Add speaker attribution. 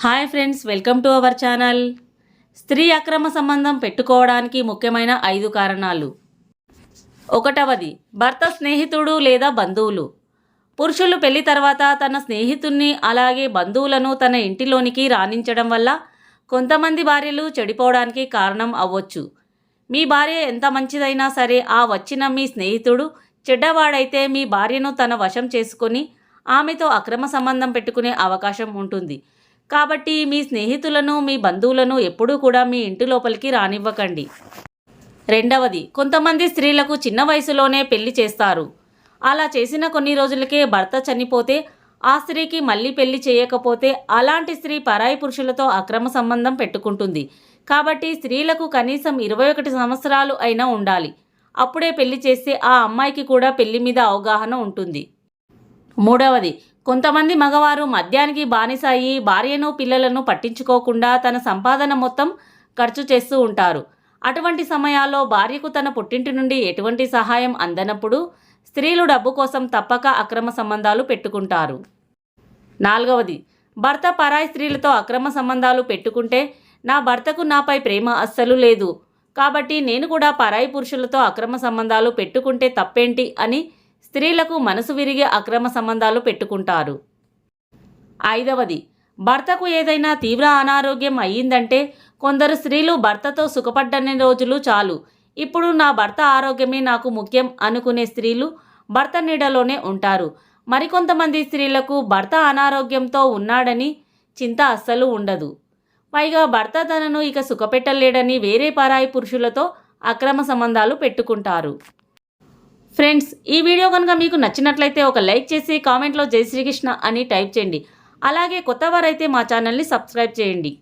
Speaker 1: Hi friends, welcome to our channel. స్త్రీ అక్రమ సంబంధం పెట్టుకోవడానికి ముఖ్యమైన 5 కారణాలు. 1. భర్త స్నేహితుడు లేదా బంధువులు. పురుషులు పెళ్లి తర్వాత తన స్నేహితుణ్ణి అలాగే బంధువులను తన ఇంటిలోనికి రాణించడం వల్ల కొంతమంది భార్యలు చెడిపోవడానికి కారణం అవ్వచ్చు. మీ భార్య ఎంత మంచిదైనా సరే ఆ వచ్చిన మీ స్నేహితుడు చెడ్డవాడైతే మీ భార్యను తన వశం చేసుకొని ఆమెతో అక్రమ సంబంధం పెట్టుకునే అవకాశం ఉంటుంది. కాబట్టి మీ స్నేహితులను మీ బంధువులను ఎప్పుడూ కూడా మీ ఇంటి లోపలికి రానివ్వకండి. 2. కొంతమంది స్త్రీలకు చిన్న వయసులోనే పెళ్లి చేస్తారు. అలా చేసిన కొన్ని రోజులకే భర్త చనిపోతే ఆ స్త్రీకి మళ్ళీ పెళ్లి చేయకపోతే అలాంటి స్త్రీ పరాయి పురుషులతో అక్రమ సంబంధం పెట్టుకుంటుంది. కాబట్టి స్త్రీలకు కనీసం 21 సంవత్సరాలు అయినా ఉండాలి. అప్పుడే పెళ్లి చేస్తే ఆ అమ్మాయికి కూడా పెళ్లి మీద అవగాహన ఉంటుంది. 3. కొంతమంది మగవారు మద్యానికి బానిస అయ్యి భార్యను పిల్లలను పట్టించుకోకుండా తన సంపాదన మొత్తం ఖర్చు చేస్తూ ఉంటారు. అటువంటి సమయాల్లో భార్యకు తన పుట్టింటి నుండి ఎటువంటి సహాయం అందనప్పుడు స్త్రీలు డబ్బు కోసం తప్పక అక్రమ సంబంధాలు పెట్టుకుంటారు. 4. భర్త పరాయి స్త్రీలతో అక్రమ సంబంధాలు పెట్టుకుంటే నా భర్తకు నాపై ప్రేమ అస్సలు లేదు, కాబట్టి నేను కూడా పరాయి పురుషులతో అక్రమ సంబంధాలు పెట్టుకుంటే తప్పేంటి అని స్త్రీలకు మనసు విరిగే అక్రమ సంబంధాలు పెట్టుకుంటారు. 5. భర్తకు ఏదైనా తీవ్ర అనారోగ్యం అయ్యిందంటే కొందరు స్త్రీలు భర్తతో సుఖపడ్డన్ని రోజులు చాలు, ఇప్పుడు నా భర్త ఆరోగ్యమే నాకు ముఖ్యం అనుకునే స్త్రీలు భర్త నీడలోనే ఉంటారు. మరికొంతమంది స్త్రీలకు భర్త అనారోగ్యంతో ఉన్నాడని చింత అస్సలు ఉండదు. పైగా భర్త తనను ఇక సుఖపెట్టలేడని వేరే పరాయి పురుషులతో అక్రమ సంబంధాలు పెట్టుకుంటారు. ఫ్రెండ్స్, ఈ వీడియో కనుక మీకు నచ్చినట్లయితే ఒక లైక్ చేసి కామెంట్లో జై శ్రీకృష్ణ అని టైప్ చేయండి. అలాగే కొత్తవారైతే మా ఛానల్ని సబ్స్క్రైబ్ చేయండి.